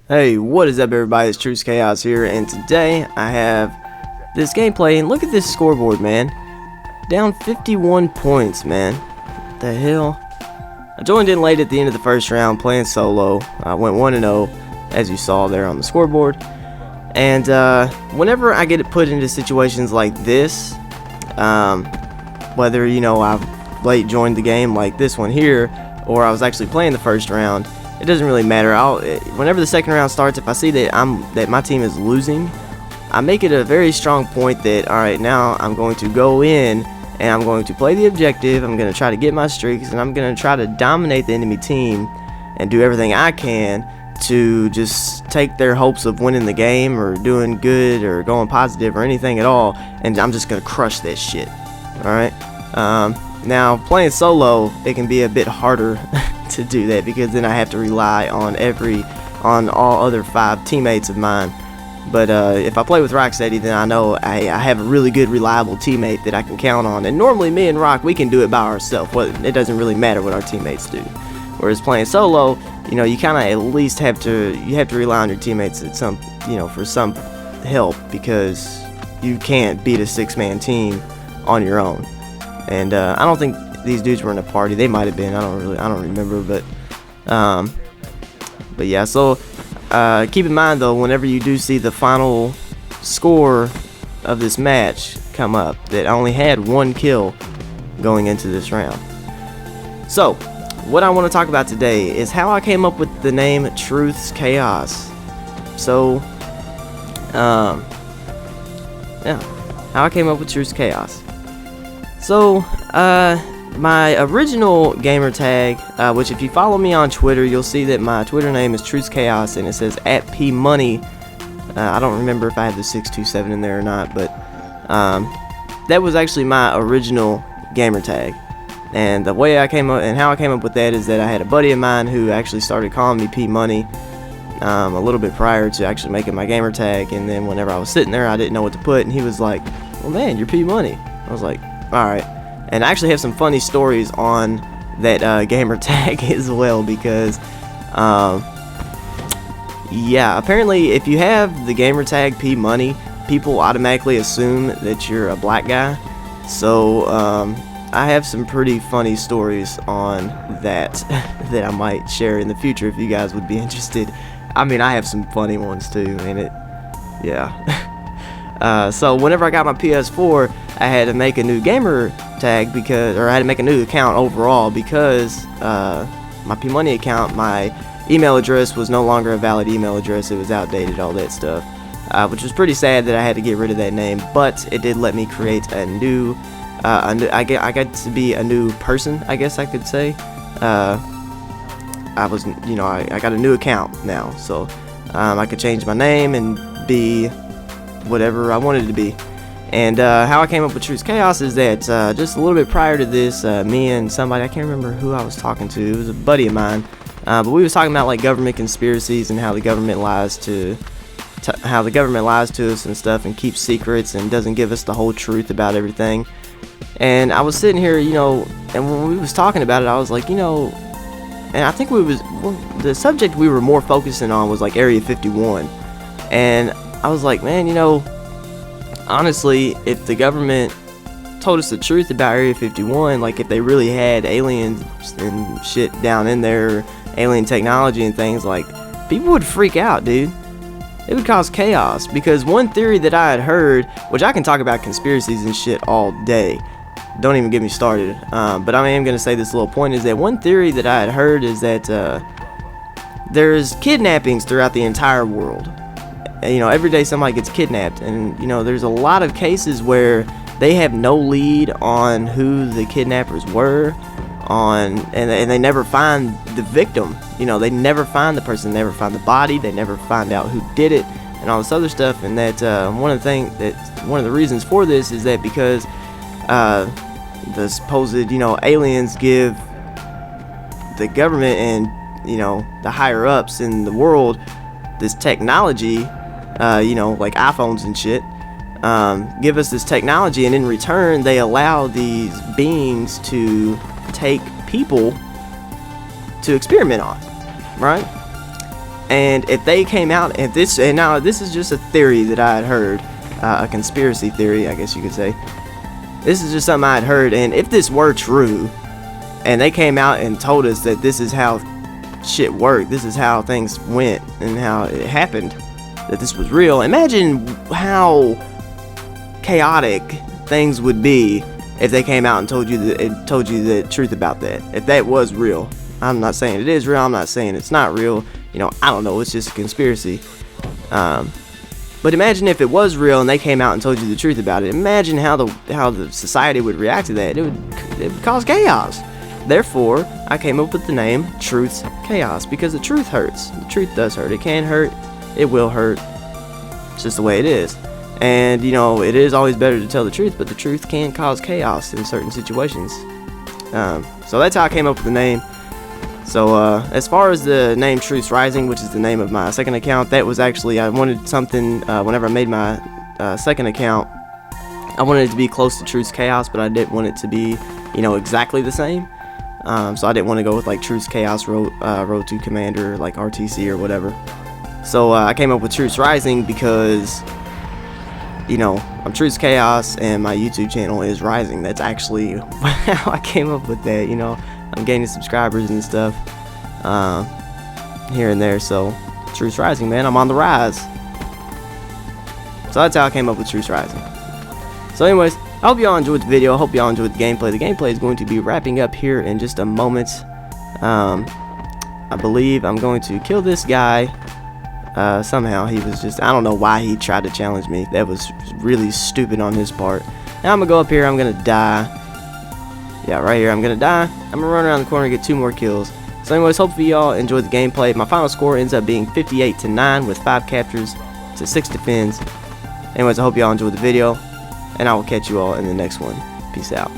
Hey, what is up everybody, it's Truce Chaos here, and today I have this gameplay, and look at this scoreboard, man. Down 51 points, man. What the hell? I joined in late at the end of the first round playing solo. I went 1-0, as you saw there on the scoreboard. And whenever I get put into situations like this, whether, I've late joined the game like this one here, or I was actually playing the first round, it doesn't really matter. Whenever the second round starts, if I see that my team is losing, I make it a very strong point that, alright, now I'm going to go in and I'm going to play the objective. I'm going to try to get my streaks, and I'm going to try to dominate the enemy team and do everything I can to just take their hopes of winning the game or doing good or going positive or anything at all, and I'm just going to crush that shit. Alright? Now, playing solo, it can be a bit harder to do that, because then I have to rely on all other 5 teammates of mine. But if I play with Rocksteady, then I know I have a really good, reliable teammate that I can count on. And normally me and Rock, we can do it by ourselves. It doesn't really matter what our teammates do. Whereas playing solo, you kind of at least have to rely on your teammates at for some help, because you can't beat a 6-man team on your own. And I don't think these dudes were in a party. They might have been. I don't remember. But yeah. So keep in mind though, whenever you do see the final score of this match come up, that I only had 1 kill going into this round. So what I want to talk about today is how I came up with the name Truce Chaos. So yeah, how I came up with Truce Chaos. So, my original gamer tag, which if you follow me on Twitter, you'll see that my Twitter name is Truce Chaos, and it says @PMoney. I don't remember if I had the 627 in there or not, but that was actually my original gamer tag. And the way I came up and how I came up with that is that I had a buddy of mine who actually started calling me PMoney a little bit prior to actually making my gamer tag. And then whenever I was sitting there, I didn't know what to put, and he was like, "Well, man, you're PMoney." I was like, alright. And I actually have some funny stories on that gamer tag as well, because yeah, apparently if you have the gamer tag PMoney, people automatically assume that you're a black guy. So I have some pretty funny stories on that that I might share in the future if you guys would be interested. I mean, I have some funny ones too, and yeah. So whenever I got my PS4, I had to make a new gamer tag I had to make a new account overall, because my PMoney account, my email address was no longer a valid email address. It was outdated, all that stuff, which was pretty sad that I had to get rid of that name. But it did let me create a new, I got to be a new person, I guess I could say. I got a new account now, so I could change my name and be whatever I wanted to be. And how I came up with Truce Chaos is that just a little bit prior to this, me and somebody, I can't remember who I was talking to, it was a buddy of mine, but we was talking about like government conspiracies and how the government lies to us and stuff, and keeps secrets and doesn't give us the whole truth about everything. And I was sitting here, and when we was talking about it, I was like, and I think the subject we were more focusing on was like Area 51, and I was like, man, honestly, if the government told us the truth about Area 51, like if they really had aliens and shit down in there, alien technology and things, like, people would freak out, dude. It would cause chaos, because one theory that I had heard, which I can talk about conspiracies and shit all day, don't even get me started, but I am going to say this little point, is that one theory that I had heard is that there's kidnappings throughout the entire world. Every day somebody gets kidnapped, and there's a lot of cases where they have no lead on who the kidnappers were, and they never find the victim. They never find the person, they never find the body, they never find out who did it, and all this other stuff. And that one of the reasons for this is that because the supposed aliens give the government and the higher ups in the world this technology, like iPhones and shit, give us this technology, and in return they allow these beings to take people to experiment on, right? And if they came out, and now this is just a theory that I had heard, a conspiracy theory, I guess you could say. This is just something I had heard, and if this were true, and they came out and told us that this is how shit worked, this is how things went, and how it happened, that this was real, imagine how chaotic things would be if they came out and told you the truth about that. If that was real. I'm not saying it is real, I'm not saying it's not real. You know, I don't know, it's just a conspiracy. But imagine if it was real and they came out and told you the truth about it. Imagine how the society would react to that. It would cause chaos. Therefore, I came up with the name Truth's Chaos, because the truth hurts. The truth does hurt. It can hurt. It will hurt. It's just the way it is. And, you know, it is always better to tell the truth, but the truth can cause chaos in certain situations. So that's how I came up with the name. So as far as the name Truth's Rising, which is the name of my second account, that was actually, I wanted something, whenever I made my second account, I wanted it to be close to Truth's Chaos, but I didn't want it to be, you know, exactly the same. So I didn't want to go with like Truth's Chaos Road to Commander, like RTC or whatever. So I came up with Truth's Rising because, you know, I'm Truth's Chaos and my YouTube channel is rising. That's actually how I came up with that, you know. I'm gaining subscribers and stuff here and there, so Truth's Rising, man. I'm on the rise. So that's how I came up with Truth's Rising. So anyways, I hope y'all enjoyed the video. I hope y'all enjoyed the gameplay. The gameplay is going to be wrapping up here in just a moment. I believe I'm going to kill this guy. Somehow he was just, I don't know why he tried to challenge me. That was really stupid on his part. Now I'm gonna go up here, I'm gonna die. Yeah, right here, I'm gonna die. I'm gonna run around the corner and get 2 more kills. So anyways, hopefully y'all enjoyed the gameplay. My final score ends up being 58-9 with 5 captures to 6 defends. Anyways, I hope y'all enjoyed the video, and I will catch you all in the next one. Peace out.